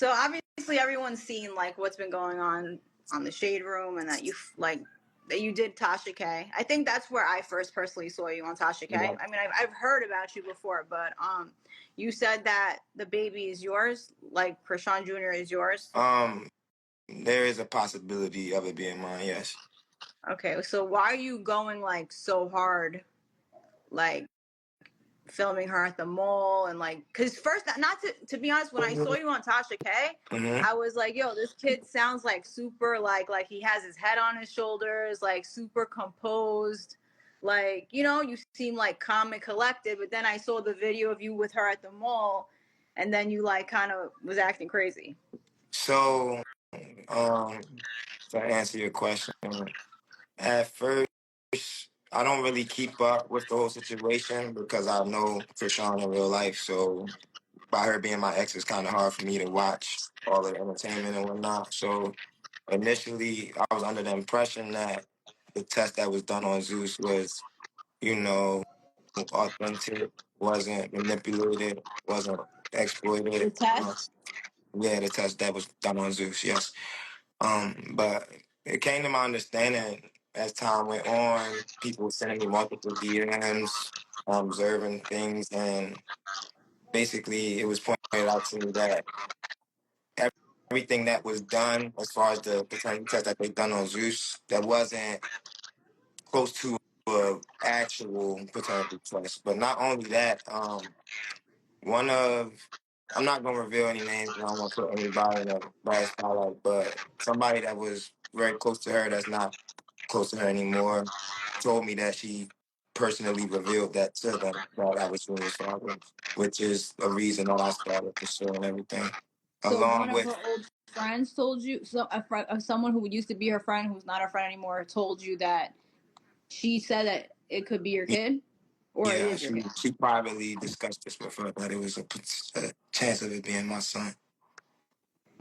So obviously everyone's seen like what's been going on the Shade Room, and that you did Tasha K. I think that's where I first personally saw you on Tasha K. Yeah. I mean, I've heard about you before, but you said that the baby is yours, like Chrisean Jr. is yours. There is a possibility of it being mine. Yes. Okay, so why are you going like so hard, like filming her at the mall, and like, because first, not to be honest, when I saw you on Tasha K, I was like, yo, this kid sounds like super like he has his head on his shoulders, like super composed, like, you seem like calm and collected. But then I saw the video of you with her at the mall, and then you like kind of was acting crazy. So, to answer your question, at first, I don't really keep up with the whole situation because I know Chrisean in real life. So, by her being my ex, it's kind of hard for me to watch all the entertainment and whatnot. So, initially, I was under the impression that the test that was done on Zeus was, authentic, wasn't manipulated, wasn't The exploited. test. Yeah, the test that was done on Zeus, yes. But it came to my understanding as time went on, people were sending me multiple DMs, observing things, and basically it was pointed out to me that everything that was done as far as the paternity test that they done on Zeus, that wasn't close to a actual paternity test. But not only that, one of I'm not gonna reveal any names. I don't want to put anybody in a bad spotlight, but somebody that was very close to her, that's not close to her anymore, told me that she personally revealed that to them, that I was Junior's father, which is a reason that I started pursuing everything. So Along one of with, her old friends told you, so someone who used to be her friend, who's not her friend anymore, told you that she said that it could be your kid, or it yeah, is your she kid. she privately discussed this with her, that it was a chance of it being my son.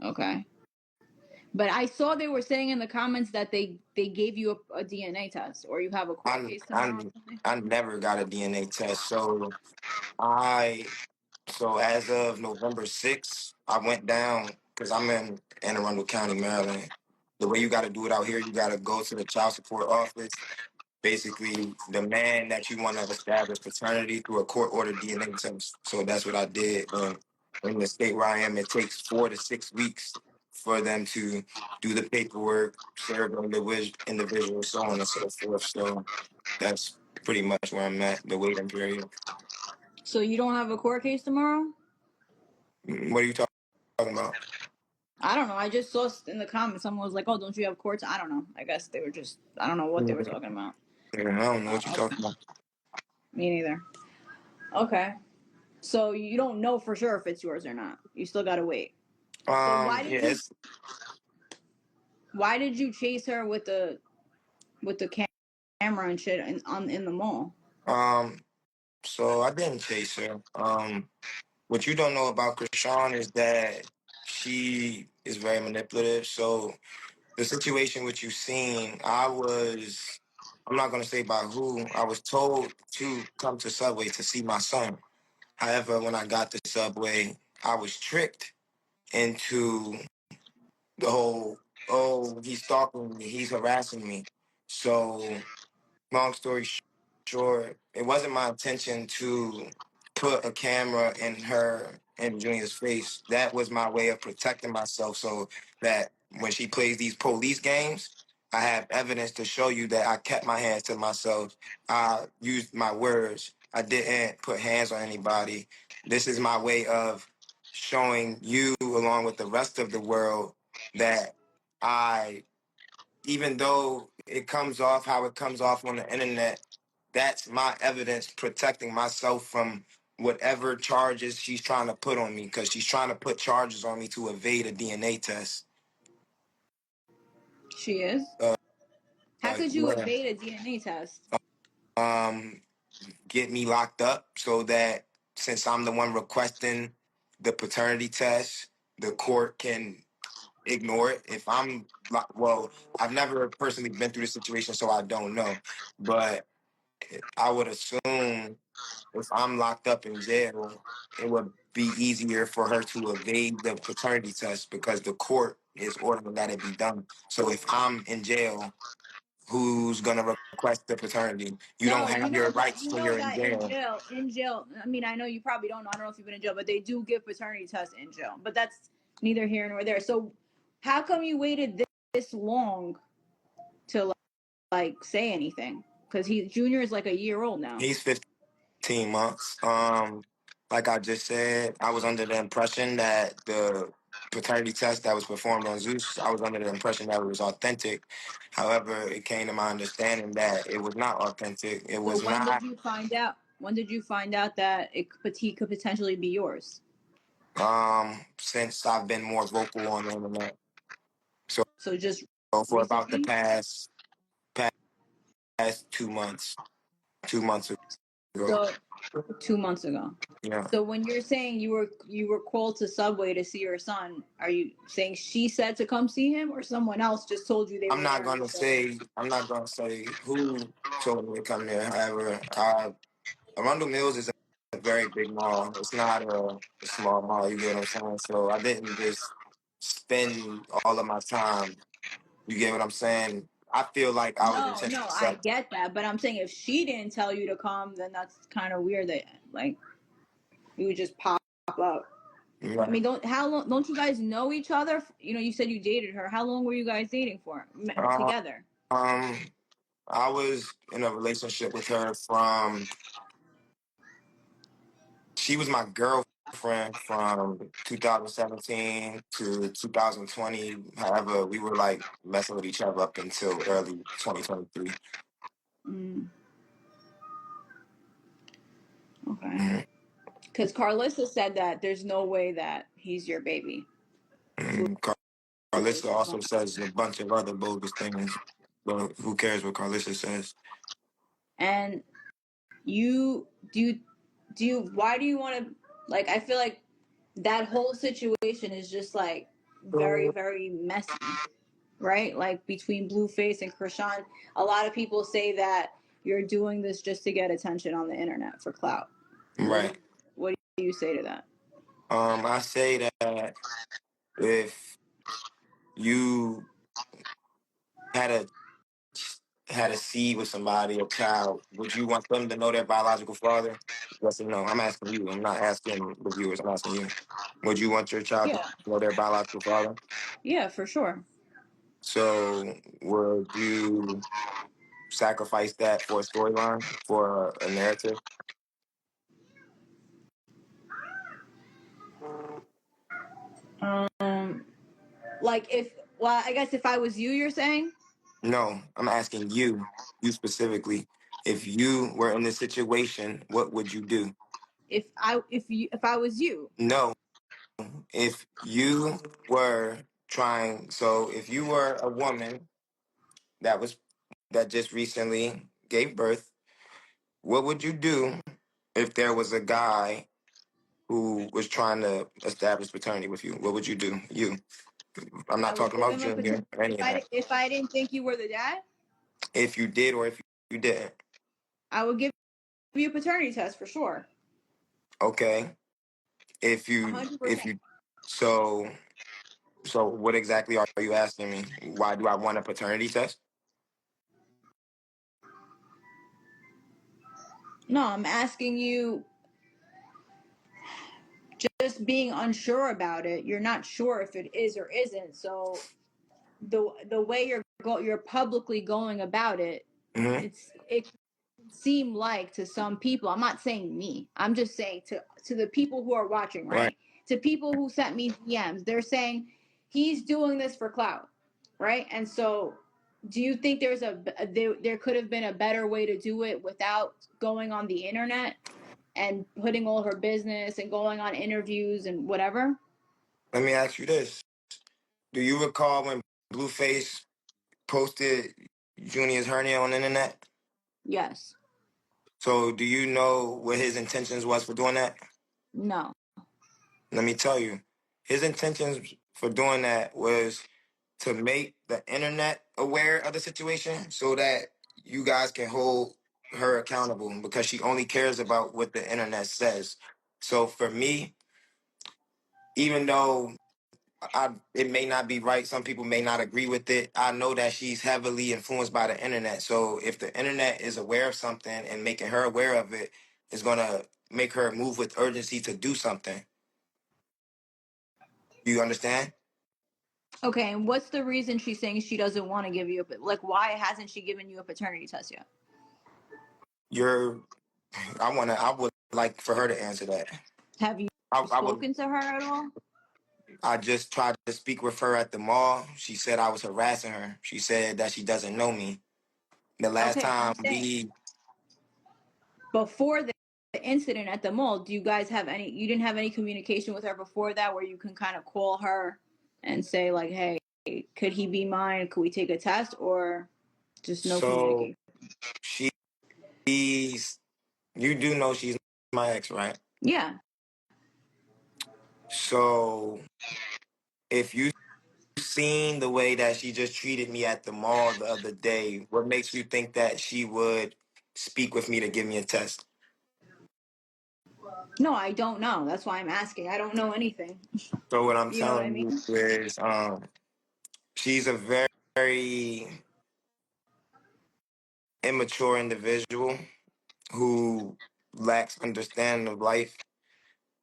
Okay. But I saw they were saying in the comments that they gave you a DNA test, or you have a court I case tomorrow or I something. I never got a DNA test, I so as of November 6th, I went down because I'm in Anne Arundel County, Maryland. The way you got to do it out here, you got to go to the child support office. Basically, the man that you want to establish paternity through a court ordered DNA test. So that's what I did. In the state where I am, it takes 4 to 6 weeks for them to do the paperwork, serve on the individual, so on and so forth. So that's pretty much where I'm at, the waiting period. So you don't have a court case tomorrow? What are you talking about? I don't know. I just saw in the comments someone was like, "Oh, don't you have courts?" I don't know. I guess they were just, I don't know what they were Yeah, talking about. I don't know what you're Okay. talking about. Me neither. Okay. So you don't know for sure if it's yours or not. You still gotta wait. So Yes. why did you chase her with the camera and shit in the mall? So I didn't chase her. What you don't know about Chrisean is that she is very manipulative. So the situation which you've seen, I'm not going to say by who, I was told to come to Subway to see my son. However, when I got to Subway, I was tricked into the whole, oh, he's stalking me, he's harassing me. So long story short, it wasn't my intention to put a camera in her and Junior's face. That was my way of protecting myself so that when she plays these police games, I have evidence to show you that I kept my hands to myself. I used my words. I didn't put hands on anybody. This is my way of showing you, along with the rest of the world, that I, even though it comes off how it comes off on the internet, that's my evidence protecting myself from whatever charges she's trying to put on me, because she's trying to put charges on me to evade a DNA test. She is. Uh, How could you yeah. evade a DNA test? Um, get me locked up so that since I'm the one requesting the paternity test, the court can ignore it. If I'm well, I've never personally been through this situation, so I don't know, but I would assume if I'm locked up in jail, it would be easier for her to evade the paternity test because the court is ordering that it be done. So if I'm in jail, who's gonna request the paternity? You don't No, have your rights you when know you're in that jail. in jail. I mean, I know you probably don't know. I don't know if you've been in jail, but they do give paternity tests in jail. But that's neither here nor there. So, how come you waited this long to like say anything? Because Junior is like a year old now. He's 15 months. Like I just said, I was under the impression that the paternity test that was performed on Zeus, I was under the impression that it was authentic. However, it came to my understanding that it was not authentic. It So was when did not. you find out? When did you find out that he could potentially be yours? Since I've been more vocal on the internet. So, So just for about the recently. past 2 months, 2 months ago. So 2 months ago. Yeah. So when you're saying you were called to Subway to see your son, are you saying she said to come see him, or someone else just told you they I'm were not there and gonna said it? say who told me to come there. However, Arundel Mills is a very big mall. It's not a small mall. You get what I'm saying? So I didn't just spend all of my time. You get what I'm saying? I feel like I was No, intentionally I set. get that, but I'm saying if she didn't tell you to come, then that's kind of weird that like you would just pop up. I Right. mean, don't you guys know each other? You know, you said you dated her. How long were you guys dating for Uh, together? um, I was in a relationship with her from. She was my girlfriend from 2017 to 2020. However, we were like messing with each other up until early 2023. Mm, okay. Mm-hmm. Because Carlissa said that there's no way that he's your baby. Mm-hmm. Carlissa also says a bunch of other bogus things, but who cares what Carlissa says? And you why do you want to like I feel like that whole situation is just like very very messy, right? Like between Blueface and Chrisean, a lot of people say that you're doing this just to get attention on the internet for clout. Right. What do you say to that? I say that if you had a had a seed with somebody, a child, would you want them to know their biological father? Yes or no? I'm asking you. I'm not asking the viewers. I'm asking you. Would you want your child to Yeah, know their biological father? yeah, for sure. So would you sacrifice that for a storyline, for a narrative? um like if well I guess if I was you, you're saying No, I'm asking you, you specifically. If you were in this situation, what would you do? if I was you. No, if you were trying, so if you were a woman that was that just recently gave birth, what would you do if there was a guy who was trying to establish paternity with you? What would you do? You. I'm I not would talking give about him a Junior or any of that. if I didn't think you were the dad, If you did or if you didn't. I would give you a paternity test for sure. Okay. If 100%. you so so what exactly are you asking me? Why do I want a paternity test? No, I'm asking you just being unsure about it. You're not sure if it is or isn't. So the way you're publicly going about it, Mm-hmm. it seem like to some people, I'm not saying me, I'm just saying to the people who are watching, Right. right? To people who sent me DMs, they're saying he's doing this for clout, right? And so do you think there could have been a better way to do it without going on the internet and putting all her business and going on interviews and whatever? Let me ask you this. Do you recall when Blueface posted Junior's hernia on the internet? Yes. So do you know what his intentions was for doing that? No. Let me tell you. His intentions for doing that was to make the internet aware of the situation so that you guys can hold her accountable because she only cares about what the internet says. So for me, even though it may not be right, some people may not agree with it. I know that she's heavily influenced by the internet. So if the internet is aware of something and making her aware of it, is gonna make her move with urgency to do something. You understand? Okay, and what's the reason she's saying she doesn't want to give you like why hasn't she given you a paternity test yet? You're. I would like for her to answer that. Have you I would. spoken to her at all? I just tried to speak with her at the mall. She said I was harassing her. She said that she doesn't know me. The last Okay, I'm time saying we before the incident at the mall, do you guys have any? You didn't have any communication with her before that, where you can kind of call her and say like, "Hey, could he be mine? Could we take a test?" Or just no so communication? she's you do know she's my ex, right? Yeah. So if you seen the way that she just treated me at the mall the other day, what makes you think that she would speak with me to give me a test? No, I don't know. That's why I'm asking. I don't know anything. So what I'm You know what I telling mean? you is she's a very immature individual who lacks understanding of life.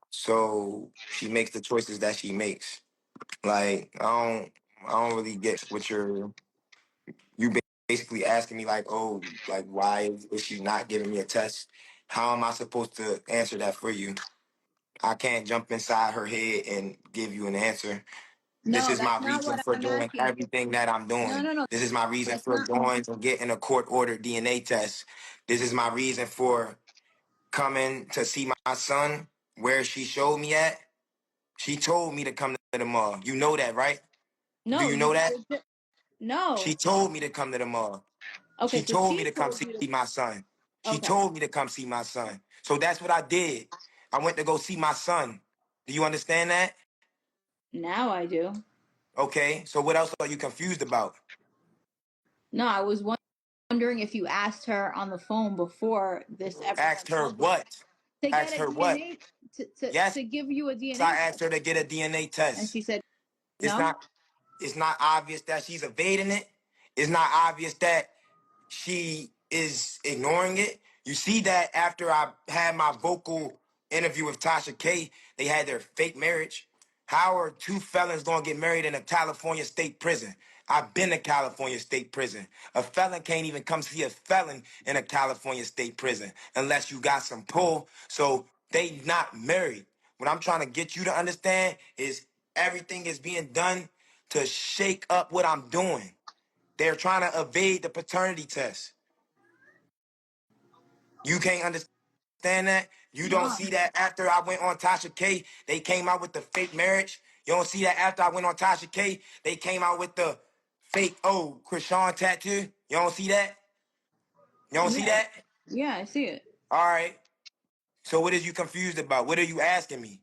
So she makes the choices that she makes. Like I don't really get what you basically asking me like, oh, like why is she not giving me a test? How am I supposed to answer that for you? I can't jump inside her head and give you an answer. This No, is my that's not reason what for I'm doing asking. everything that I'm No, doing. no, no. This is my reason That's for not. going and getting a court ordered DNA test. This is my reason for coming to see my son where she showed me at. She told me to come to the mall. You know that, right? Do No, you know that? She no. told me to come to the mall. Okay, She so told me she to come told see you to. my son. She Okay, told me to come see my son. So that's what I did. I went to go see my son. Do you understand that? now I do. Okay. So what else are you confused about? No, I was wondering if you asked her on the phone before this ever Asked went her public what? to get Asked a her what? DNA to Yes, to give you a I DNA asked her test, to get a DNA and test. she said It's no. not it's not obvious that she's evading it. It's not obvious that she is ignoring it. You see that after I had my vocal interview with Tasha K, they had their fake marriage. How are two felons gonna get married in a California state prison? I've been to California state prison. A felon can't even come see a felon in a California state prison unless you got some pull. So they not married. What I'm trying to get you to understand is everything is being done to shake up what I'm doing. They're trying to evade the paternity test. You can't understand that? You don't No, see that after I went on Tasha K, they came out with the fake marriage? You don't see that after I went on Tasha K, they came out with the fake, oh, Chrisean tattoo? You don't see that? You don't see yeah, that? yeah, I see it. All right. So what is you confused about? What are you asking me?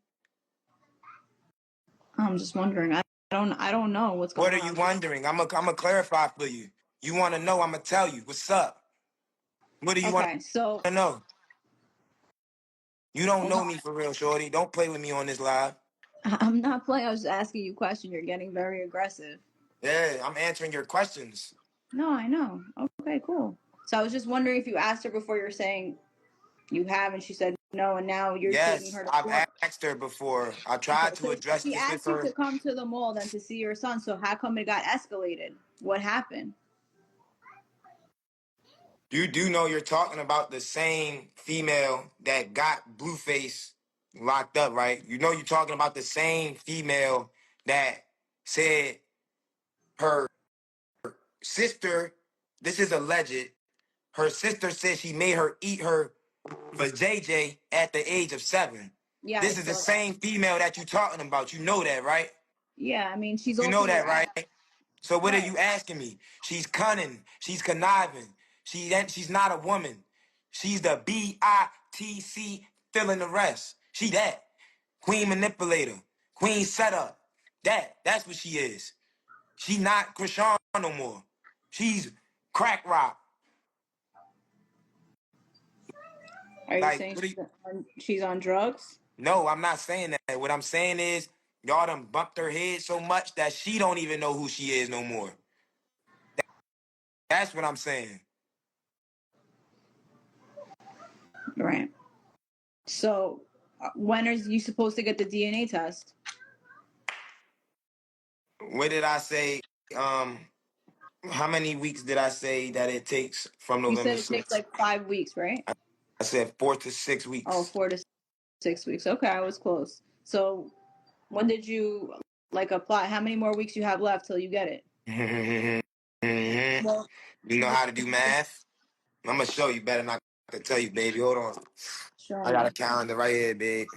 I'm just wondering. I don't know what's What going are you on. wondering? I'm gonna clarify for you. You want to know? I'm gonna tell you. What's up? What do you want Okay, so to know? You don't well, no, know me for real, shorty. Don't play with me on this live. I'm not playing. I was just asking you a question. You're getting very aggressive. Yeah, I'm answering your questions. No, I know. Okay, cool. So I was just wondering if you asked her before you're saying you have, and she said no, and now you're taking Yes, her to I've court. asked her before. I Okay, tried to so address she this with asked you her. to come to the mall then to see your son. So how come it got escalated? What happened? You do know you're talking about the same female that got Blueface locked up, right? You know you're talking about the same female that said her sister, this is alleged, her sister said she made her eat her for JJ at the age of 7. Yeah, I This is the saw that. same female that you're talking about. You know that, right? Yeah, I mean she's You also know your that, right? ex, So what are right? you asking me? She's cunning. She's conniving. She's not a woman. She's the BITC filling the rest. She that. Queen manipulator. Queen setup. That's what she is. She not Chrisean no more. She's crack rock. Are you Like, saying what are you? she's on drugs? No, I'm not saying that. What I'm saying is Y'all done bumped her head so much that she don't even know who she is no more. That's what I'm saying. Right. So, when are you supposed to get the DNA test? What did I say? How many weeks did I say that it takes from You November said it takes 6th? like 5 weeks, right? I said 4 to 6 Oh, weeks. 4 to 6 weeks. Okay, I was close. So, when did you like apply? How many more weeks you have left till you get it? Mhm. Well, You know how to do math? I'm gonna show you. Better not to tell you, baby. Hold on. show I got a me. calendar right here, babe.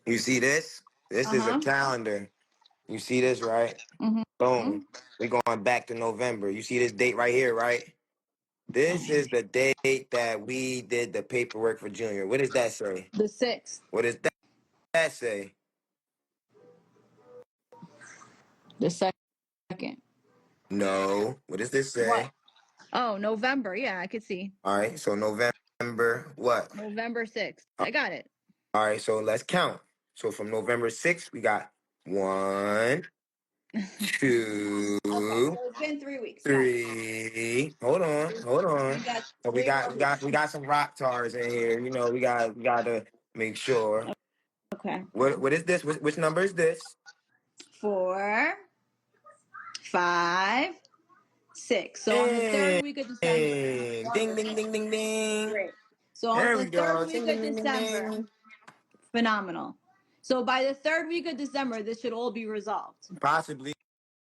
You see this? This Uh is a huh. calendar. You see this, right? Mm-hmm. Boom. We're going back to November. You see this date right here, right? This is the date that we did the paperwork for Junior. What does that say? The 6th. What does that say? The 2nd. No. What does this What? say? Oh, November. Yeah, I could see. All right. So November what? November 6th. I got it. All right. So let's count. So from November 6th, we got 1, 2, Okay, so it's been 3 weeks. Got it. 3. Hold on. Hold We on. got So we three got more we got weeks. we got some rock tars in here. You know, we got to make sure. Okay. What is this? Which number is this? 4, 5, 6. So on the third And week of December. ding ding ding ding ding. Great. So on There the we third go. week Ding of ding ding ding December, ding. phenomenal. So by the third week of December, this should all be resolved. Possibly,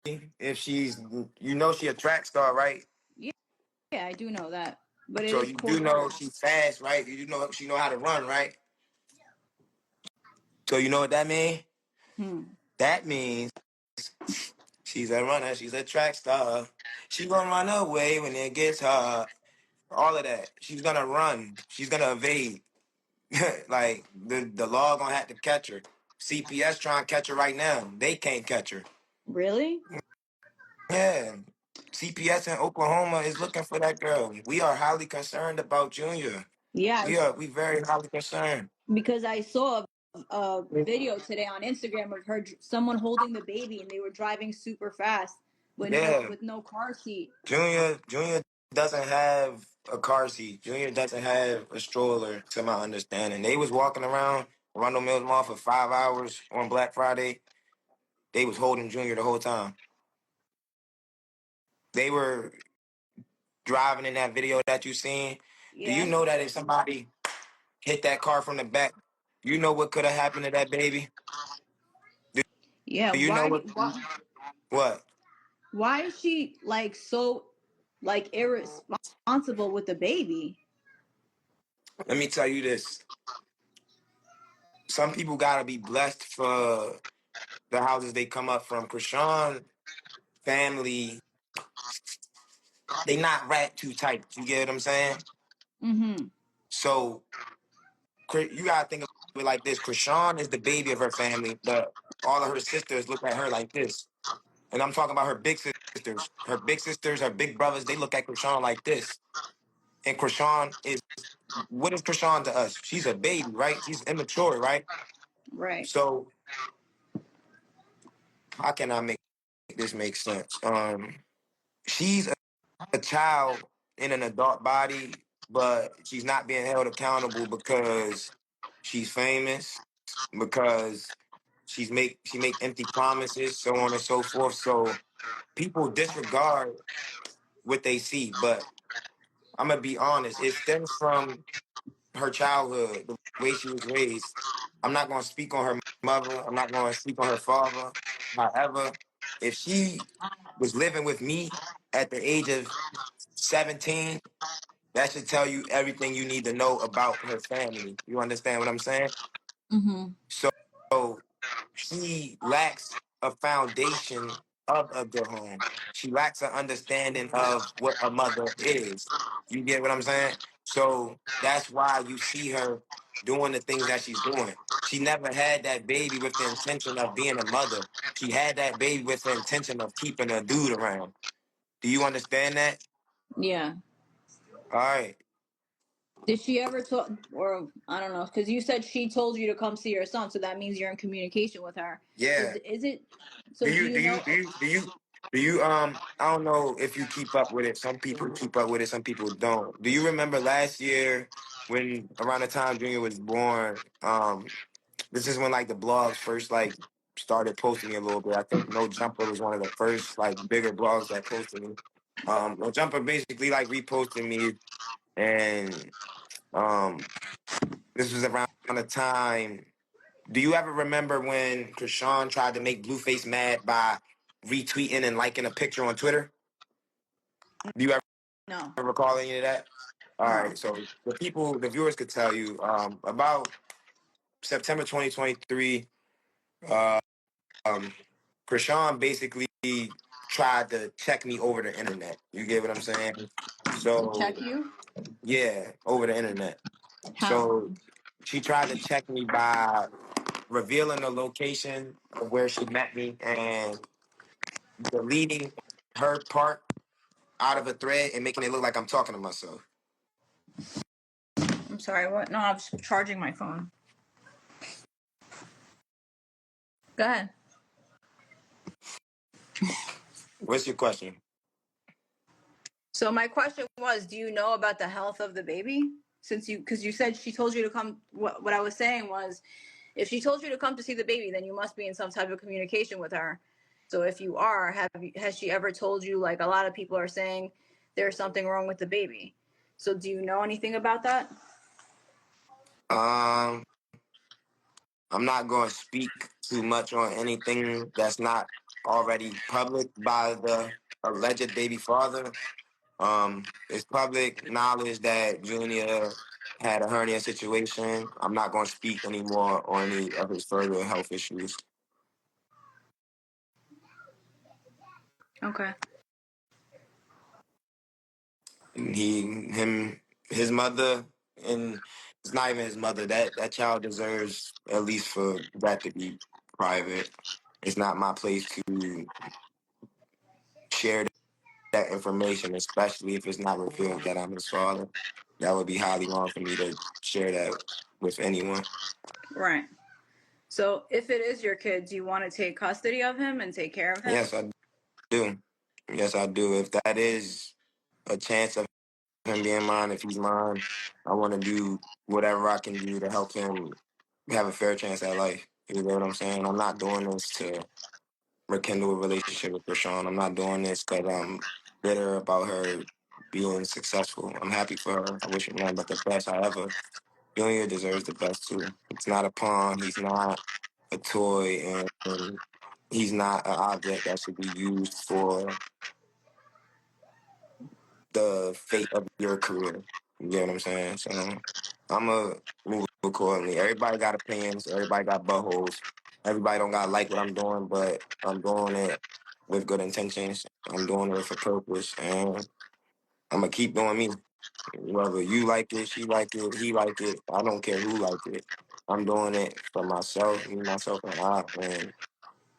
if she's, she a track star, right? Yeah, yeah, I do know that, but it So is you do cold know weather. she's fast, right? You do know she know how to run, right? So you know what that means? Hmm. That means she's a runner. She's a track star. She gonna run away when it gets hard. All of that. She's gonna run. She's gonna evade. Like the law gonna have to catch her. CPS trying to catch her right now. They can't catch her. Really? Yeah. CPS in Oklahoma is looking for that girl. We are highly concerned about Junior. Yeah, We very highly concerned. because I saw a video today on Instagram of someone holding the baby, and they were driving super fast Yeah. with no car seat. Junior doesn't have a car seat. Junior doesn't have a stroller, to my understanding. They was walking around Arundel Mills Mall for 5 hours on Black Friday. They was holding Junior the whole time. They were driving in that video that you seen. Do you Yeah. know that if somebody hit that car from the back, you know what could have happened to that baby? Do Yeah. you know what? Why is she like so like irresponsible with the baby? Let me tell you this. Some people gotta be blessed for the houses they come up from. Chrisean family, they not rat too tight. You get what I'm saying? Mm-hmm. So you gotta think of it like this. Chrisean is the baby of her family, but all of her sisters look at her like this. And I'm talking about her big sisters. Her big sisters, her big brothers, they look at Chrisean like this. And Chrisean is, what is Chrisean to us? She's a baby, right? She's immature, right? Right. So how can I make this make sense? She's a child in an adult body, but she's not being held accountable because she's famous, because she make empty promises, so on and so forth. So people disregard what they see, but I'm gonna be honest, it stems from her childhood, the way she was raised. I'm not gonna speak on her mother. I'm not gonna speak on her father. However, if she was living with me at the age of 17, that should tell you everything you need to know about her family. You understand what I'm saying? Mm-hmm. So she lacks a foundation of a good home. She lacks an understanding of what a mother is. You get what I'm saying? So that's why you see her doing the things that she's doing. She never had that baby with the intention of being a mother. She had that baby with the intention of keeping a dude around. Do you understand that? Yeah. All right. Did she ever talk, or I don't know, because you said she told you to come see your son, so that means you're in communication with her. So Yeah. is it? Do So do you you do you know? do you do you do you I don't know if you keep up with it. Some people keep up with it, some people don't. Do you remember last year when around the time Junior was born, this is when like the blogs first like started posting me a little bit. I think No Jumper was one of the first like bigger blogs that posted me. No Jumper basically like reposted me, and um this was around the time. Do you ever remember when Chrisean tried to make Blueface mad by retweeting and liking a picture on Twitter? Do you ever No, recall any of that? All no. right, so the viewers could tell you about September 2023. Uh, um, Chrisean basically tried to check me over the internet. You get what I'm saying? Check So you? yeah, over the internet. How? So she tried to check me by revealing the location of where she met me and deleting her part out of a thread and making it look like I'm talking to myself. I'm sorry. What? No, I was charging my phone. Go ahead. What's your question? So my question was, do you know about the health of the baby? Since you, because you said she told you to come. What I was saying was, if she told you to come to see the baby, then you must be in some type of communication with her. So if you are, has she ever told you, like a lot of people are saying, there's something wrong with the baby? So do you know anything about that? Um, I'm not going to speak too much on anything that's not already public by the alleged baby father. It's public knowledge that Junior had a hernia situation. I'm not going to speak anymore on any of his further health issues. Okay. His mother, and it's not even his mother. That child deserves at least for that to be private. It's not my place to share that information, especially if it's not revealed that I'm his father. That would be highly wrong for me to share that with anyone. Right. So if it is your kid, do you want to take custody of him and take care of him? Yes, I do. Yes, I do. If that is a chance of him being mine, if he's mine, I want to do whatever I can do to help him have a fair chance at life. You know what I'm saying? I'm not doing this to rekindle a relationship with Rashawn. I'm not doing this because I'm bitter about her being successful. I'm happy for her. I wish her nothing but the best. However, Junior deserves the best too. He's not a pawn. He's not a toy, and he's not an object that should be used for the fate of your career. You get what I'm saying? So I'm a move accordingly. Everybody got opinions. Everybody got buttholes. Everybody don't got like what I'm doing, but I'm doing it with good intentions. I'm doing it with a purpose, and I'm gonna keep doing me. Whether you like it, she like it, he like it, I don't care who like it. I'm doing it for myself, me, myself, and I, and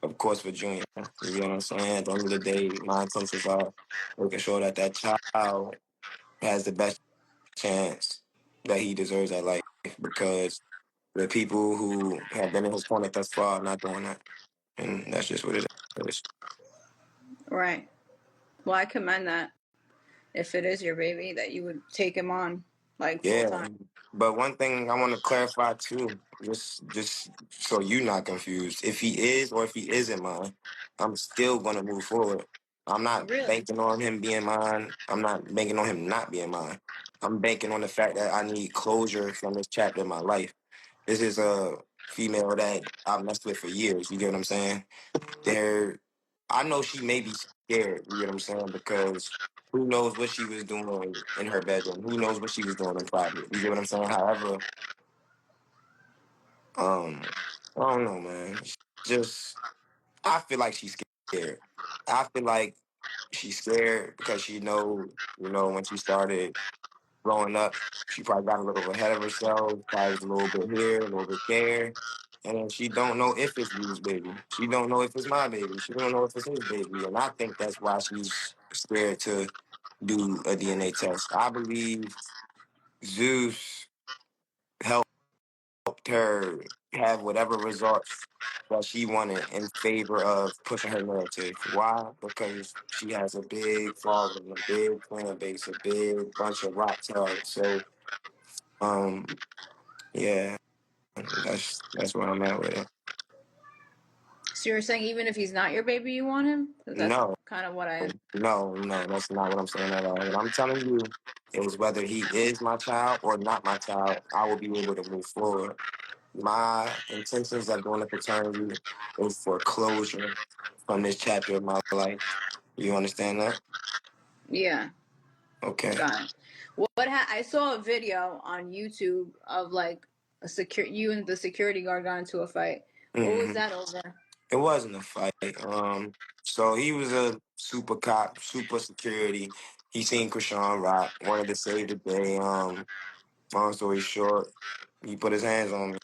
of course for Junior. You get what I'm saying? At the end of the day, my intentions are making sure that that child has the best chance that he deserves at life because the people who have been in his corner thus far are not doing that. And that's just what it is. Right. Well, I commend that. If it is your baby, that you would take him on like full Yeah. time. But one thing I want to clarify too, just so you're not confused. If he is or if he isn't mine, I'm still gonna move forward. I'm not Really? banking on him being mine. I'm not banking on him not being mine. I'm banking on the fact that I need closure from this chapter in my life. This is a female that I've messed with for years. You get what I'm saying? There, I know she may be scared. You get what I'm saying? Because who knows what she was doing in her bedroom? Who knows what she was doing in private? You get what I'm saying? However, I don't know, man. Just I feel like she's scared. I feel like she's scared because she when she started growing up, she probably got a little ahead of herself, probably was a little bit here, a little bit there. And then she don't know if it's Lou's baby. She don't know if it's my baby. She don't know if it's his baby. And I think that's why she's scared to do a DNA test. I believe Zeus helped her have whatever results that she wanted in favor of pushing her narrative. Why? Because she has a big following, a big fan base, a big bunch of rock talent. So, um, yeah, that's where I'm at with it. So you're saying even if he's not your baby, you want him? Because that's No, kind of what I. no, that's not what I'm saying at all. What I'm telling you is whether he is my child or not my child, I will be able to move forward. My intentions of going to paternity is for closure from this chapter of my life. You understand that? Yeah, Okay. got it. I saw a video on YouTube of like you and the security guard got into a fight. What was Hmm. that over? It wasn't a fight. So he was a super cop, super security. He seen Chrisean rock, wanted to save the day. Long story short, he put his hands on me.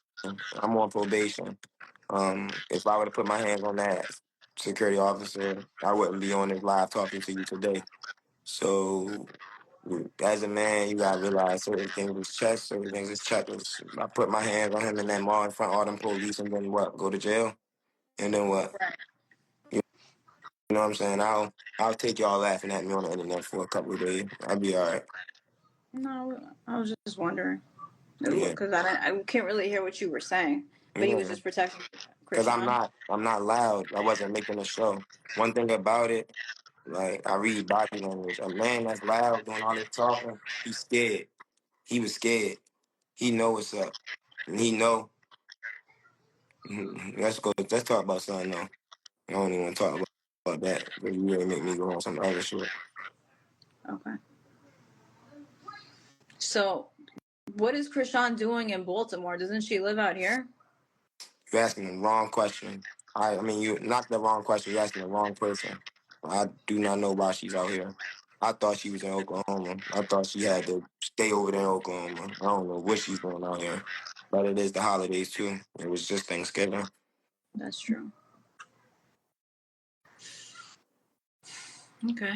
I'm on probation. If I were to put my hands on that security officer, I wouldn't be on this live talking to you today. So, as a man, you gotta realize certain things is chess, certain things is checkers. I put my hands on him in that mall in front of all them police, and then what? Go to jail, and then what? Right. You know what I'm saying? I'll take y'all laughing at me on the internet for a couple of days. I'll be all right. No, I was just wondering Yeah, because I can't really hear what you were saying, but he was yeah. just protecting Because Chrisean. I'm not loud. I wasn't making a show. One thing about it, like I read body language. A man that's loud doing all this talking, he's scared. He was scared. He know what's up, and he know. Let's go. Let's talk about something though. I don't even want to talk about that. But you really make me go on some other shit. Okay. So, what is Chrisean doing in Baltimore? Doesn't she live out here? You're asking the wrong question. I mean, you not the wrong question. You're asking the wrong person. I do not know why she's out here. I thought she was in Oklahoma. I thought she had to stay over there in Oklahoma. I don't know what she's doing out here. But it is the holidays too. It was just Thanksgiving. That's true. Okay.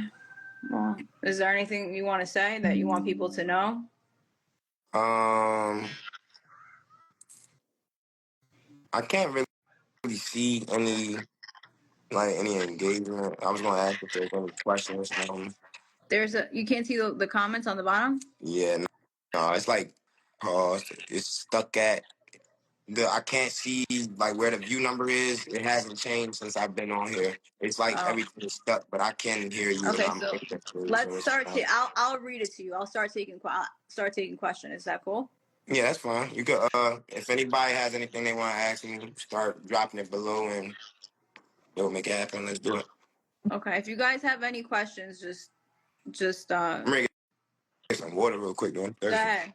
Well, is there anything you want to say that you want people to know? Um, I can't really see any engagement. I was gonna ask if there's any questions. You can't see the comments on the bottom. Yeah, no, it's like paused. It's stuck at I can't see like where the view number is. It hasn't changed since I've been on here. It's like Oh, everything is stuck, but I can hear you and okay. I'm So making it. So let's it's start. I'll read it to you. I'll start taking questions. Is that cool? yeah, that's fine. You could if anybody has anything they want to ask me, start dropping it below and it'll make it happen. Let's do it. Okay. If you guys have any questions, just I'm ready to get some water real quick though. I'm go thirsty. ahead.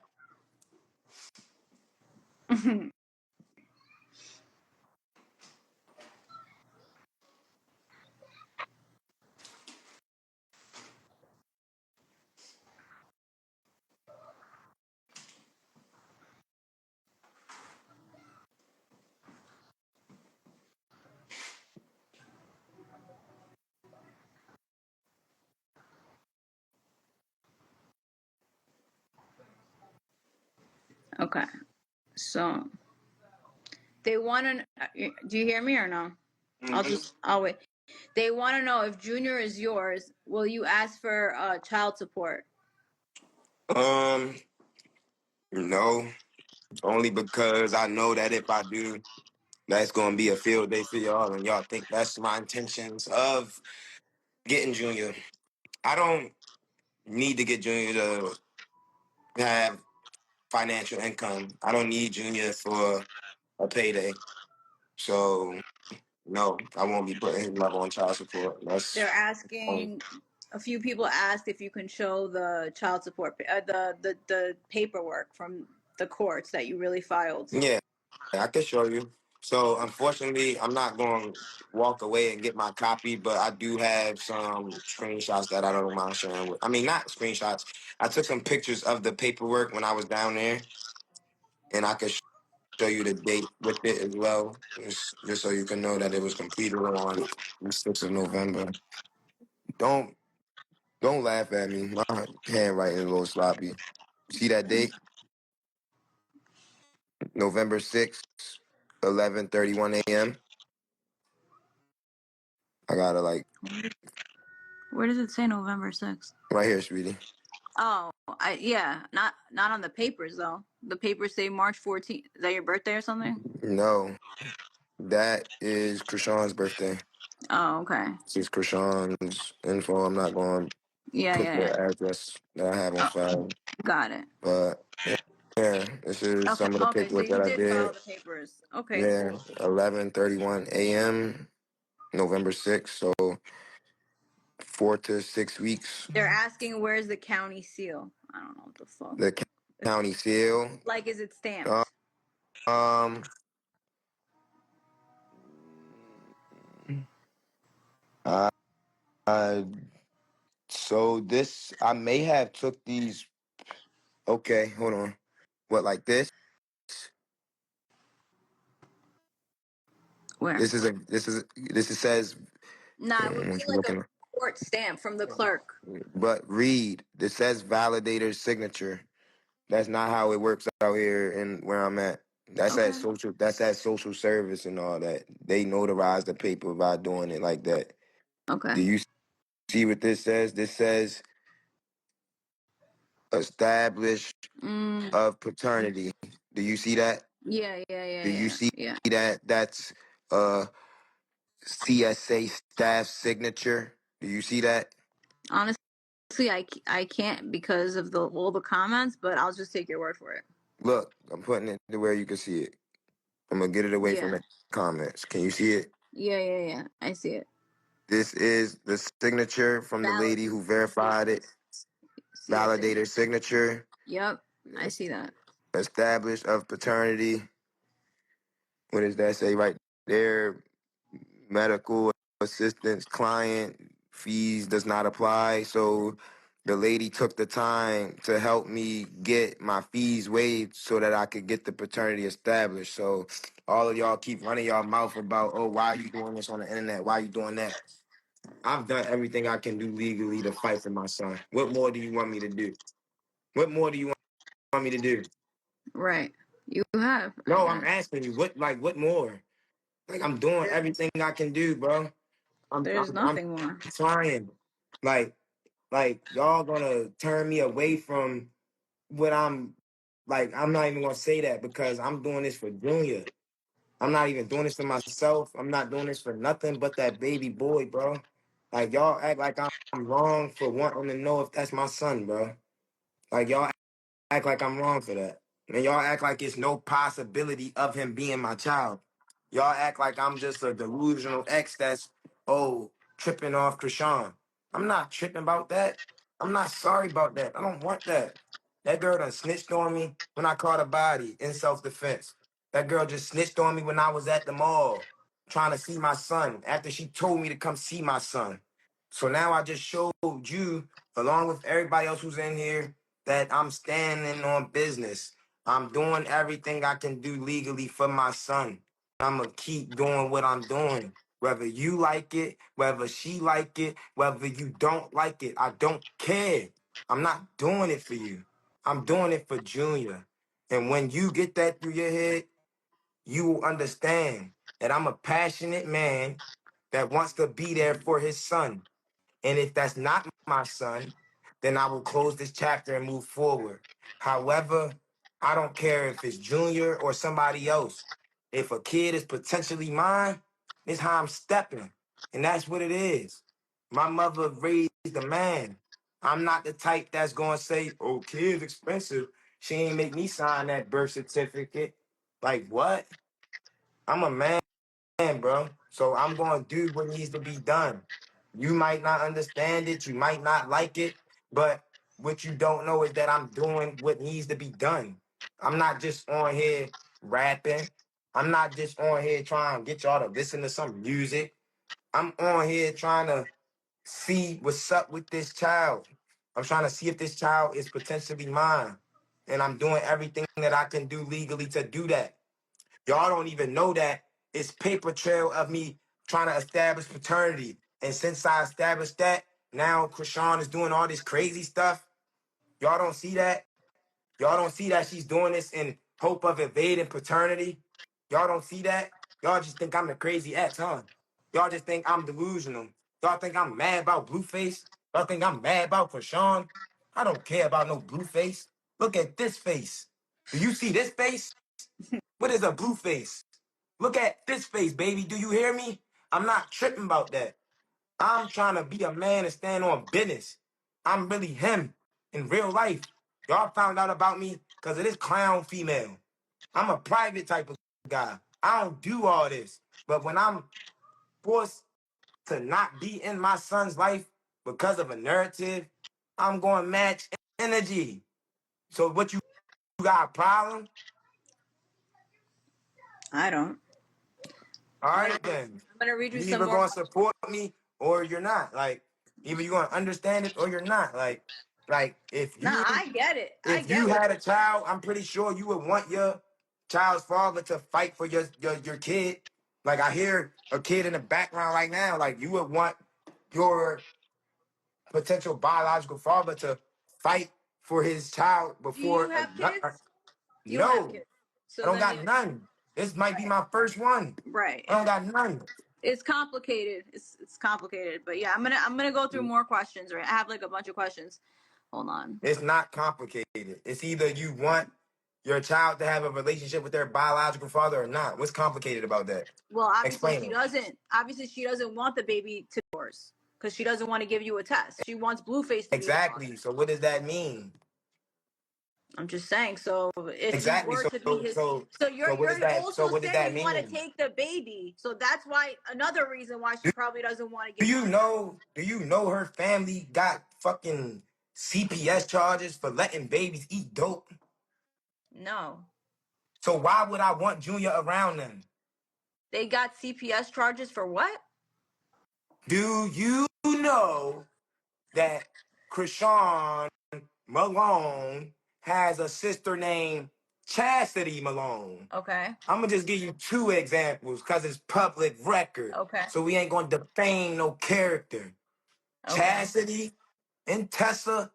Okay. So they want to. Do you hear me or no? I'll wait. They want to know if Junior is yours. Will you ask for child support? Um, no, only because I know that if I do, that's gonna be a field day for y'all, and y'all think that's my intentions of getting Junior. I don't need to get Junior to have financial income. I don't need Junior for a payday. So no, I won't be putting his level on child support. They're That's asking. A few people asked if you can show the child support, the paperwork from the courts that you really filed. yeah, I can show you. So unfortunately, I'm not going to walk away and get my copy, but I do have some screenshots that I don't mind sharing with. I mean, not screenshots. I took some pictures of the paperwork when I was down there, and I could show you the date with it as well, just so you can know that it was completed on the 6th of November. Don't don't laugh at me. My handwriting is a little sloppy. See that date? November 6th, 11:31 a.m. I gotta like Where does it say November 6th? right here, sweetie. Oh, yeah, not on the papers though. The papers say March 14th. Is that your birthday or something? No, that is Chrisean's birthday. Oh, okay. This is Chrisean's info. I'm not going to Yeah, put yeah, the yeah. address that I have on Oh, file, got it. but yeah, this is Okay, some of the okay. So paperwork you that I did file did. the papers. Okay, Yeah, cool. 11:31 a.m. November 6th. So 4 to 6 weeks. They're asking where's the county seal. I don't know what the fuck. The county seal. Like, is it Uh, stamped? Um, I, I so this I may have took these. Okay, hold on. What, like this? Where? This is says. Nah, it would be What you like a looking at? court stamp from the clerk. But read. This says validator's signature. That's not how it works out here and where I'm at. That's at Okay. social. That's at social service and all that. They notarize the paper by doing it like that. Okay. Do you see what this says? This says established Mm, of paternity. Do you see that? yeah, yeah, yeah, Do you yeah, see yeah. that? That's uh CSA staff signature. Do you see that? Honestly, I can't because of all the comments, but I'll just take your word for it. Look, I'm putting it to where you can see it. I'm gonna get it away from Yeah. the comments. Can you see it? Yeah, yeah, yeah. I see it. This is the signature from the Valid lady who verified it. CSA. Validator signature. Yep, I see that. Established of paternity. What does that say right there? Medical assistance client fees does not apply. So the lady took the time to help me get my fees waived so that I could get the paternity established. So all of y'all keep running y'all mouth about, oh, why are you doing this on the internet? Why are you doing that? I've done everything I can do legally to fight for my son. What more do you want me to do? What more do you want me to do? Right. You have, I No, I'm guess. asking you, what more? Like, I'm doing everything I can do, bro. There's I'm nothing more. trying. Like, y'all gonna turn me away from what I'm like. I'm not even gonna say that because I'm doing this for Junior. I'm not even doing this for myself. I'm not doing this for nothing but that baby boy, bro. Like, y'all act like I'm wrong for wanting to know if that's my son, bro. Like, y'all act like I'm wrong for that. And y'all act like it's no possibility of him being my child. Y'all act like I'm just a delusional ex that's, oh, tripping off Chrisean. I'm not tripping about that. I'm not sorry about that. I don't want that. That girl done snitched on me when I caught a body in self-defense. That girl just snitched on me when I was at the mall trying to see my son after she told me to come see my son. So now I just showed you, along with everybody else who's in here, that I'm standing on business. I'm doing everything I can do legally for my son. I'm gonna keep doing what I'm doing. Whether you like it, whether she like it, whether you don't like it, I don't care. I'm not doing it for you. I'm doing it for Junior. And when you get that through your head, you will understand that I'm a passionate man that wants to be there for his son. And if that's not my son, then I will close this chapter and move forward. However, I don't care if it's Junior or somebody else. If a kid is potentially mine, it's how I'm stepping. And that's what it is. My mother raised a man. I'm not the type that's going to say, oh, kid's expensive. She ain't make me sign that birth certificate. Like, what? I'm a man, bro. So I'm going to do what needs to be done. You might not understand it, you might not like it, but what you don't know is that I'm doing what needs to be done. I'm not just on here rapping. I'm not just on here trying to get y'all to listen to some music. I'm on here trying to see what's up with this child. I'm trying to see if this child is potentially mine. And I'm doing everything that I can do legally to do that. Y'all don't even know that it's paper trail of me trying to establish paternity. And since I established that, now Chrisean is doing all this crazy stuff. Y'all don't see that? Y'all don't see that she's doing this in hope of evading paternity? Y'all don't see that? Y'all just think I'm a crazy ex, huh? Y'all just think I'm delusional. Y'all think I'm mad about Blueface? Y'all think I'm mad about Chrisean? I don't care about no Blueface. Look at this face. Do you see this face? What is a blue face? Look at this face, baby. Do you hear me? I'm not tripping about that. I'm trying to be a man and stand on business. I'm really him in real life. Y'all found out about me because of this clown female. I'm a private type of guy. I don't do all this. But when I'm forced to not be in my son's life because of a narrative, I'm going to match energy. So what you got a problem? I don't. All I'm right then. gonna read you You some either more gonna questions. support me or you're not. Like either you're gonna understand it or you're not. Like Nah, I get it. I if you get what had a you're saying. child, I'm pretty sure you would want your child's father to fight for your kid. Like I hear a kid in the background right now. Like you would want your potential biological father to fight for his child Do you before have kids? You don't have no, kids. I So don't then got you none. This might be right. my first one. Right. I don't got none. It's complicated. It's complicated. But yeah, I'm gonna go through more questions, right? I have like a bunch of questions. Hold on. It's not complicated. It's either you want your child to have a relationship with their biological father or not. What's complicated about that? Well, obviously Explain she it. doesn't. Obviously she doesn't want the baby to be yours because she doesn't want to give you a test. She wants Blueface to be the father. Exactly. So what does that mean? I'm just saying. So if you Exactly. were So to be so his, so so so what you're does that so also what does saying that you want to mean? take the baby. So that's why another reason why she probably doesn't want to Do give you you the test. know her family got fucking CPS charges for letting babies eat dope? No, So why would I want Junior around them? they got CPS charges for what? Do you know that Chrisean Malone has a sister named Chastity Malone? Okay. I'm gonna just give you two examples because it's public record. Okay. So we ain't gonna defame no character. Okay. Chastity and Tessa,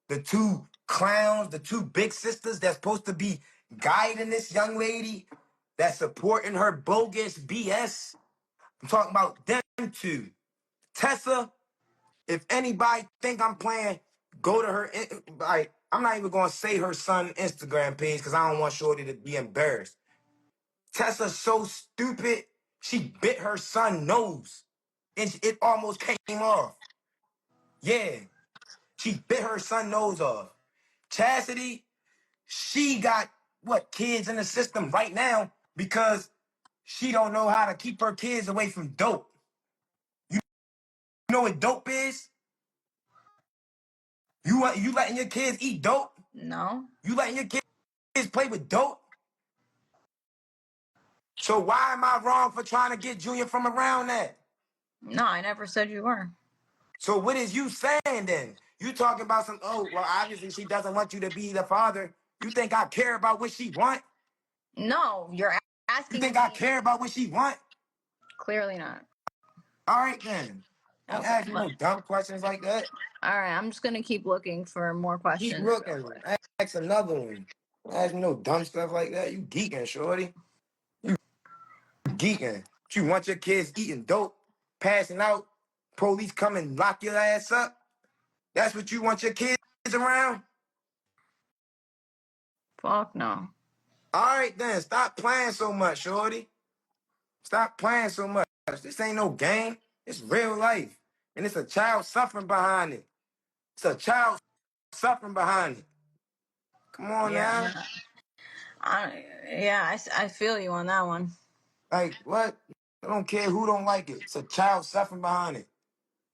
the two clowns, the two big sisters that's supposed to be guiding this young lady that's supporting her bogus BS. I'm talking about them two. Tessa, if anybody think I'm playing, go to her. Like I'm not even gonna say her son Instagram page because I don't want Shorty to be embarrassed. Tessa's so stupid. She bit her son nose, and it almost came off. Yeah, she bit her son nose off. Chastity, she got what kids in the system right now because she don't know how to keep her kids away from dope. You know what dope is? You letting your kids eat dope? No. You letting your kids play with dope? So why am I wrong for trying to get Junior from around that? No, I never said you were. So what is you saying then? You talking about some, oh, well, obviously she doesn't want you to be the father. You think I care about what she want? No, you're You asking think I me. care about what she want? Clearly not. All right then. Don't Okay. ask me no dumb questions like that. All right. I'm just gonna keep looking for more Keep questions real looking. quick. Ask another one. Don't ask me no dumb stuff like that. You geeking, shorty. You geeking. You want your kids eating dope, passing out, police come and lock your ass up? That's what you want your kids around? Fuck no. All right then, stop playing so much, shorty. Stop playing so much. This ain't no game. It's real life. And it's a child suffering behind it. It's a child suffering behind it. Come on Yeah. now. I feel you on that one. Like, what? I don't care who don't like it. It's a child suffering behind it.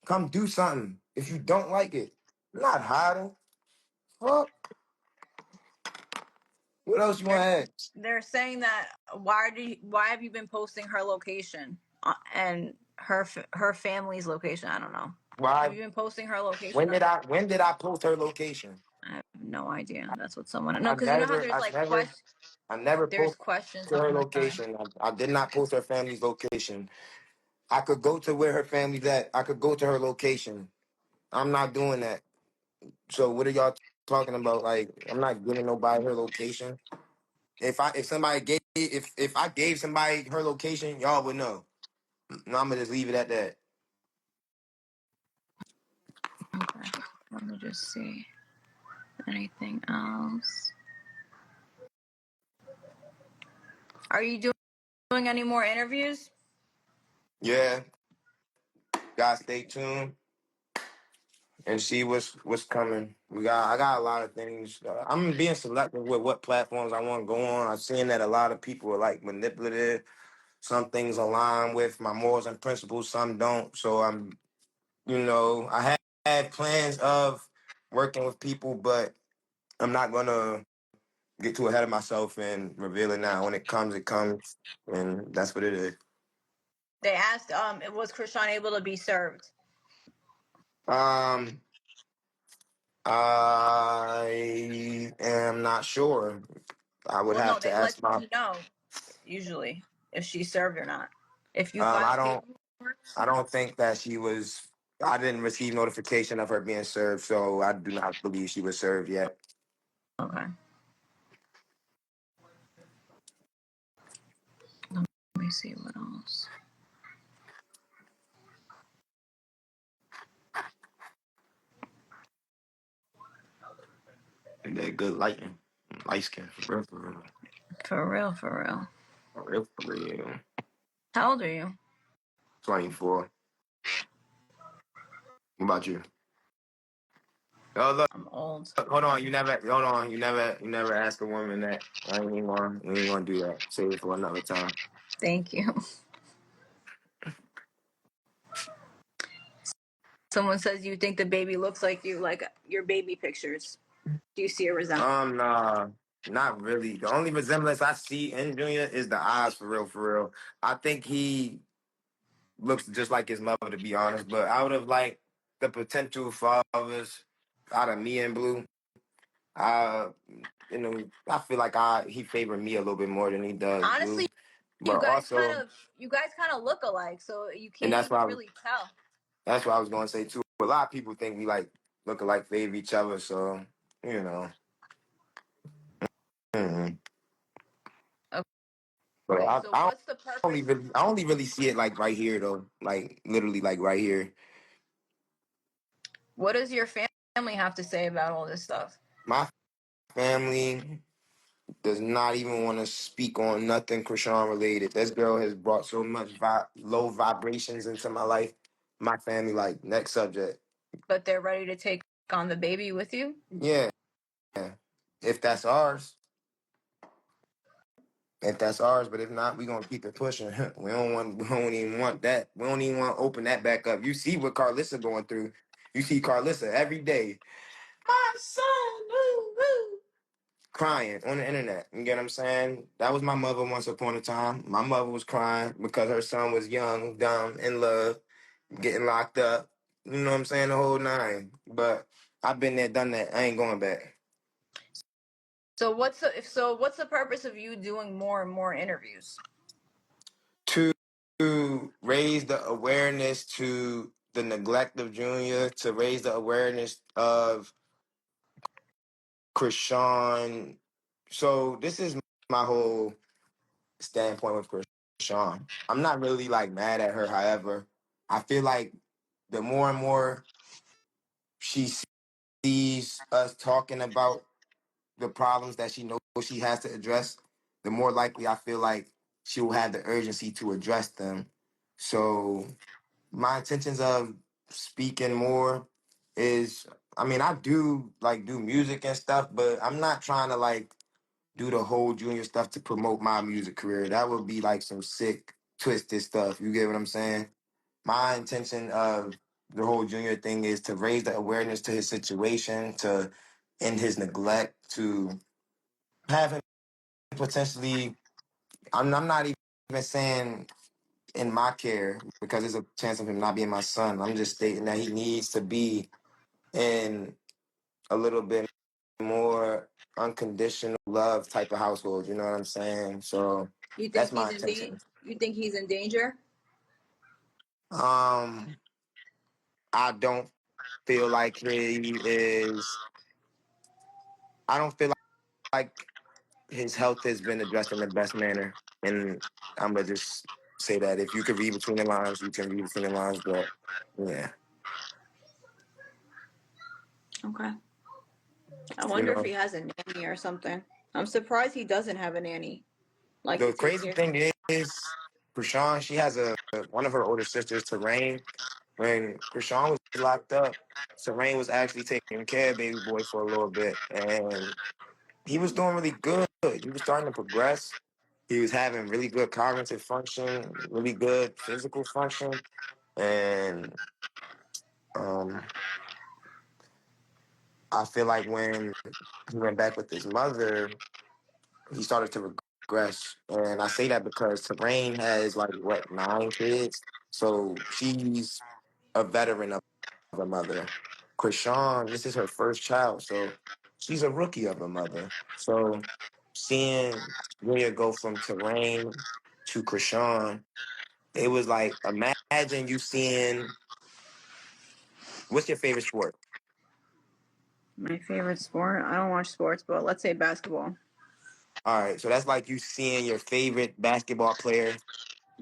Come do something if you don't like it. You're not hiding. Fuck. What else you want They're, to add? they're saying that why have you been posting her location and her family's location? I don't know. Have Why? you been posting her location? When did I post her location? I have no idea. That's what someone. No, I because you know how never, there's I like never, I never there's posted questions her all the time. location. I did not post her family's location. I could go to where her family's at. I could go to her location. I'm not doing that. So what are y'all talking about like I'm not giving nobody her location. If I gave somebody her location, y'all would know. No, I'm gonna just leave it at that. Okay. Let me just see. Anything else? Are you doing any more interviews? Yeah, guys, stay tuned and see what's coming. I got a lot of things. I'm being selective with what platforms I want to go on. I'm seeing that a lot of people are like manipulative. Some things align with my morals and principles, some don't. So I had plans of working with people, but I'm not gonna get too ahead of myself and reveal it now. When it comes, and that's what it is. They asked, was Chrisean able to be served? Um, I am not sure. I would Well, no, have to they ask let my. you know usually if she's served or not. If you I file don't. paperwork. I don't think that she was. I didn't receive notification of her being served, so I do not believe she was served yet. Okay. Let me see what else. And that good lighting, light skin, for real, for real, For real, for real. for real, for real. How old are you? 24. What about you? Oh look, I'm old. hold on. Hold on. You never ask a woman that. I ain't even going. We ain't gonna do that. Save it for another time. Thank you. Someone says you think the baby looks like you, like your baby pictures. Do you see a resemblance? Nah, not really. The only resemblance I see in Junior is the eyes, for real, for real. I think he looks just like his mother, to be honest. But out of like the potential fathers, out of me and Blue, I, I feel like he favored me a little bit more than he does Blue. Honestly, But also, you guys kind of look alike, so you and can't even really tell. that's what I was gonna say too. A lot of people think we like look alike, favor each other, so you know. Mhm. But Okay, I, so I what's the only purpose? really, I only really see it like right here though, like literally like right here. What does your family have to say about all this stuff? My family does not even want to speak on nothing Chrisean related. This girl has brought so much low vibrations into my life. My family, like, next subject. But they're ready to take on the baby with you? Yeah, if that's ours. If that's ours, but if not, we gonna keep it pushing. We don't even want that. We don't even want to open that back up. You see what Carlissa going through. You see Carlissa every day. My son, woo, woo, crying on the internet. You get what I'm saying? That was my mother once upon a time. My mother was crying because her son was young, dumb, in love, getting locked up. You know what I'm saying? The whole nine. But I've been there, done that. I ain't going back. So what's the purpose of you doing more and more interviews? To raise the awareness to the neglect of Junior, to raise the awareness of Chrisean. So this is my whole standpoint with Chrisean. I'm not really like mad at her. However, I feel like the more and more she sees us talking about the problems that she knows she has to address, the more likely I feel like she will have the urgency to address them. So my intentions of speaking more is, I mean, I do like do music and stuff, but I'm not trying to like do the whole Junior stuff to promote my music career. That would be like some sick, twisted stuff. You get what I'm saying? My intention of the whole Junior thing is to raise the awareness to his situation, to end his neglect, to have him potentially. I'm not even saying in my care because there's a chance of him not being my son. I'm just stating that he needs to be in a little bit more unconditional love type of household. You know what I'm saying? So You think that's he's my in danger? intention. You think he's in danger? Um, I don't feel like he is. I don't feel like his health has been addressed in the best manner. And I'm gonna just say that if you could read between the lines, you can read between the lines. But yeah, Okay. I you wonder if he know, has a nanny or something. I'm surprised he doesn't have a nanny, like to the take crazy care. thing is, Chrisean, she has one of her older sisters, Terrain. When Chrisean was locked up, Terrain was actually taking care of baby boy for a little bit, and he was doing really good. He was starting to progress. He was having really good cognitive function, really good physical function, and um, I feel like when he went back with his mother, he started to regress. And I say that because Terrain has like what 9 kids, so she's a veteran of a mother. Chrisean, this is her first child, so she's a rookie of a mother. So seeing Rhea go from Terrain to Chrisean, it was like imagine you seeing what's your favorite sport? My favorite sport? I don't watch sports, but let's say basketball. All right, so that's like you seeing your favorite basketball player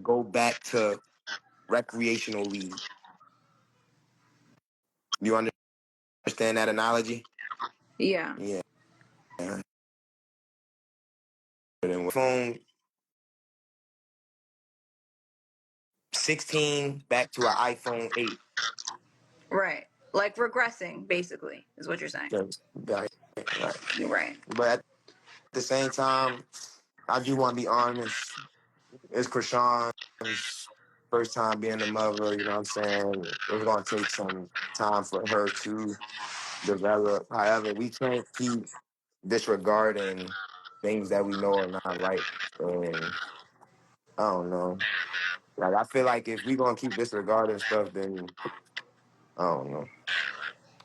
go back to recreational league. You understand that analogy? Yeah. Yeah. Phone 16 back to an iPhone 8. Right. Like regressing, basically, is what you're saying. Right, right. You're right. But at the same time, I do want to be honest. It's Krishan's first time being a mother. You know what I'm saying? It's going to take some time for her to develop. However, we can't keep disregarding things that we know are not right. And I don't know. Like I feel like if we're gonna keep disregarding stuff, then I don't know.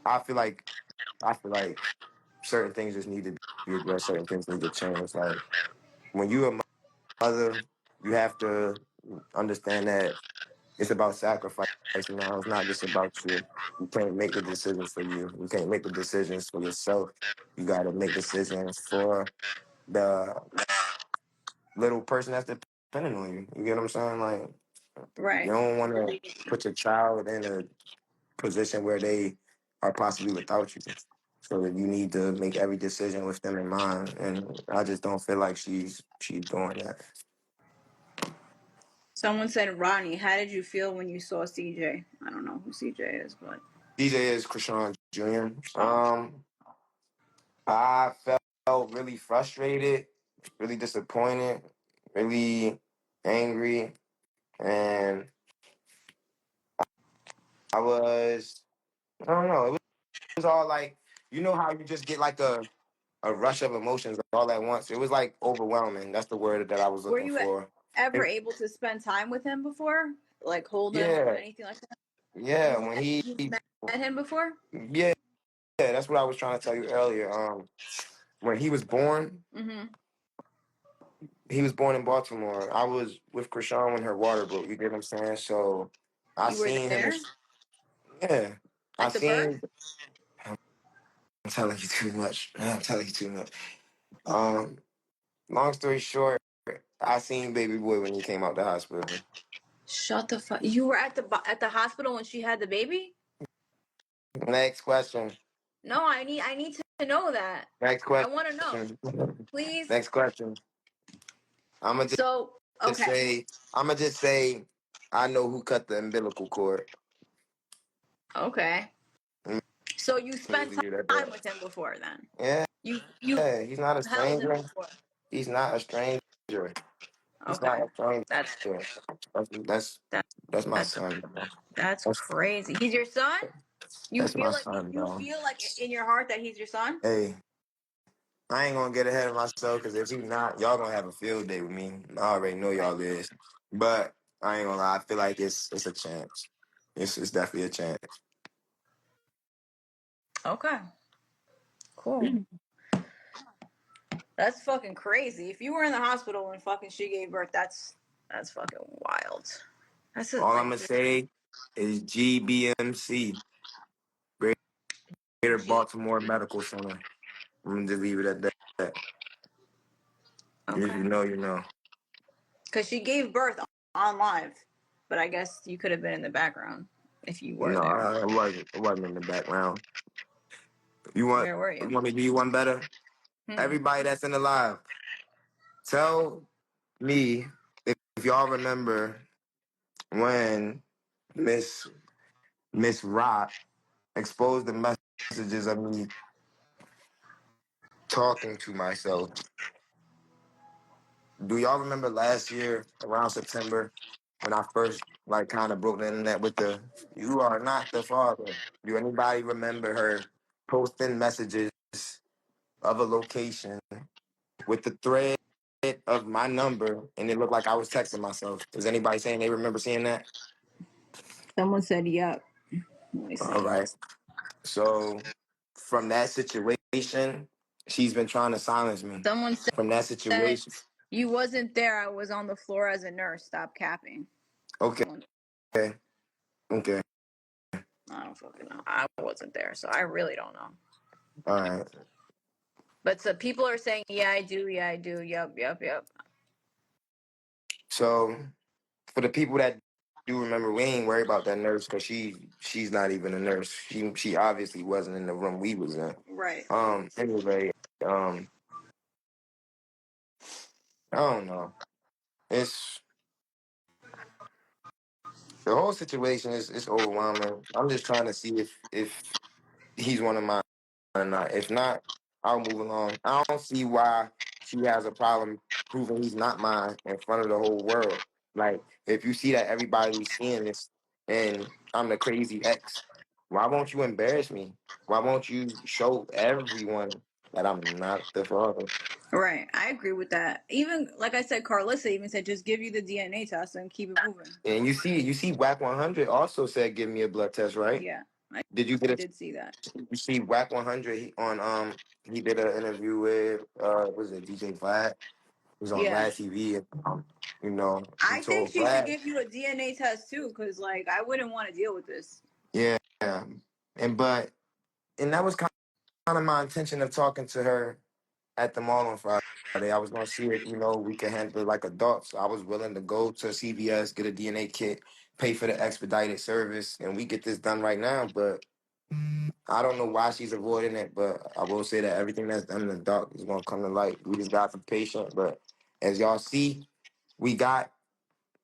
I feel like I feel like certain things just need to be addressed. Certain things need to change. Like when you're a mother, you have to understand that it's about sacrifice. Now it's not just about you. You can't make the decisions for you. You can't make the decisions for yourself. You got to make decisions for the little person that's depending on you. You get what I'm saying? Like you Right. don't want to put your child in a position where they are possibly without you. So that you need to make every decision with them in mind. And I just don't feel like she's doing that. Someone said, Ronnie, how did you feel when you saw CJ? I don't know who CJ is, but. DJ is Chrisean Jr. Oh. I felt really frustrated, really disappointed, really angry, and I don't know, it was all like, you know how you just get like a rush of emotions all at once. It was like overwhelming. That's the word that I was Were looking you for. ever It, able to spend time with him before? Like hold him or yeah, anything like that? yeah. You've met, you've met him before? Yeah, that's what I was trying to tell you earlier. When Mm-hmm. he was born in Baltimore. I was with Chrisean when her water broke. You get what I'm saying? So I You were seen him. there Yeah, I at the birth? seen. I'm telling you too much. I'm telling you too much. Um, long story short, I seen baby boy when he came out the hospital. Shut the fuck. You were at the hospital when she had the baby? Next question. No, I need to know that. Next I want to know. question. Please. Next question. I'm gonna So, just okay. say. I'm gonna just say. I know who cut the umbilical cord. Okay. I'm So you gonna just spent leave it at time that. with him before then. Yeah, You yeah. He's not a held him stranger. before. He's not a stranger. He's Okay. not a stranger. That's That's that that's my that's son, bro. that's That's crazy. He's your son? You that's my feel like son, you bro. feel like in your heart that he's your son? Hey, I ain't gonna get ahead of myself because if he's not, y'all gonna have a field day with me. I already know Right. y'all is, but I ain't gonna lie. I feel like it's a chance. It's definitely a chance. Okay. Cool. That's fucking crazy. If you were in the hospital when fucking she gave birth, that's fucking wild. That's All I'm like gonna say is GBMC, Greater G. Baltimore Medical Center. I'm gonna just leave it at that. If Okay. you know, you know. Because she gave birth on live, but I guess you could have been in the background if you were No, there. I wasn't in the background. You want Where were you you? want me to do you one better? Hmm. Everybody that's in the live, tell me if y'all remember when Miss Rock exposed the messages of me talking to myself. Do y'all remember last year around September when I first like kind of broke the internet with the "You are not the father"? Do anybody remember her posting messages of a location with the thread of my number and it looked like I was texting myself? Is anybody saying they remember seeing that? Someone said, "Yep." Let me All see. right. So from that situation, she's been trying to silence me. Someone From that said, situation. "You wasn't there. I was on the floor as a nurse. Stop capping." Okay. Someone, Okay. I don't fucking know. I wasn't there, so I really don't know. All right. But so people are saying, "Yeah, I do. Yeah, I do. Yep, yep, yep." So for the people that do remember, we ain't worried about that nurse because she's not even a nurse. She obviously wasn't in the room we was in. Right. Anyway, I don't know. It's the whole situation is it's overwhelming. I'm just trying to see if he's one of mine or not. If not, I'll move along. I don't see why she has a problem proving he's not mine in front of the whole world. Like, if you see that everybody's seeing this and I'm the crazy ex, why won't you embarrass me? Why won't you show everyone that I'm not the father? Right. I agree with that. Even like I said, Carlissa even said, "Just give you the DNA test and keep it moving." And you see, Whack 100 also said, "Give me a blood test," right? Yeah, I Did you get a did see that. You see Whack 100 he did an interview with was it DJ Vlad? He was on Yeah, Vlad TV and he I think told she should Vlad, give you a DNA test too, because like I wouldn't want to deal with this. yeah. And that was kind of my intention of talking to her at the mall on Friday. I was gonna see if we could handle it like adults. I was willing to go to CVS, get a DNA kit, pay for the expedited service, and we get this done right now. But I don't know why she's avoiding it, but I will say that everything that's done in the dark is gonna come to light. We just got to be patient. But as y'all see, we got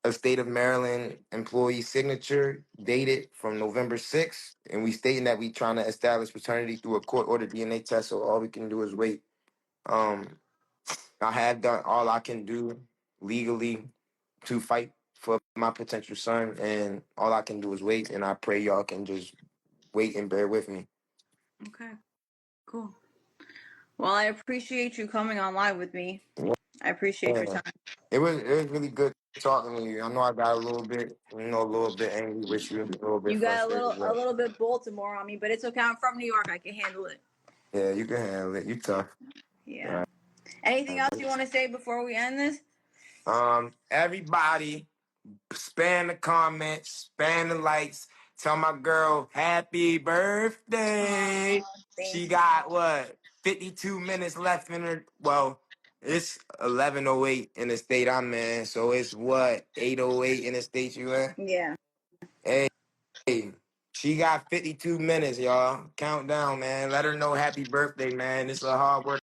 a state of Maryland employee signature dated from November 6th, and we stating that we trying to establish paternity through a court ordered DNA test. So all we can do is wait. Um, I have done all I can do legally to fight for my potential son, and all I can do is wait. And I pray y'all can just wait and bear with me. Okay, cool. Well, I appreciate you coming on live with me. I appreciate your Yeah. time. It was really good talking to you. I know I got a little bit angry with you, a little bit You got frustrated, a but little bit Baltimore on me, but it's okay. I'm from New York. I can handle it. yeah, you can handle it. You tough. Yeah. All Anything else you right. want to say before we end this? Everybody, spam the comments, spam the likes. Tell my girl happy birthday. Thank She you. got what 52 minutes left in her. Well, it's 11:08 in the state I'm in, so it's what 8:08 in the state you in. Yeah. Hey. She got 52 minutes, y'all. Count down, man. Let her know happy birthday, man. This is a hard work.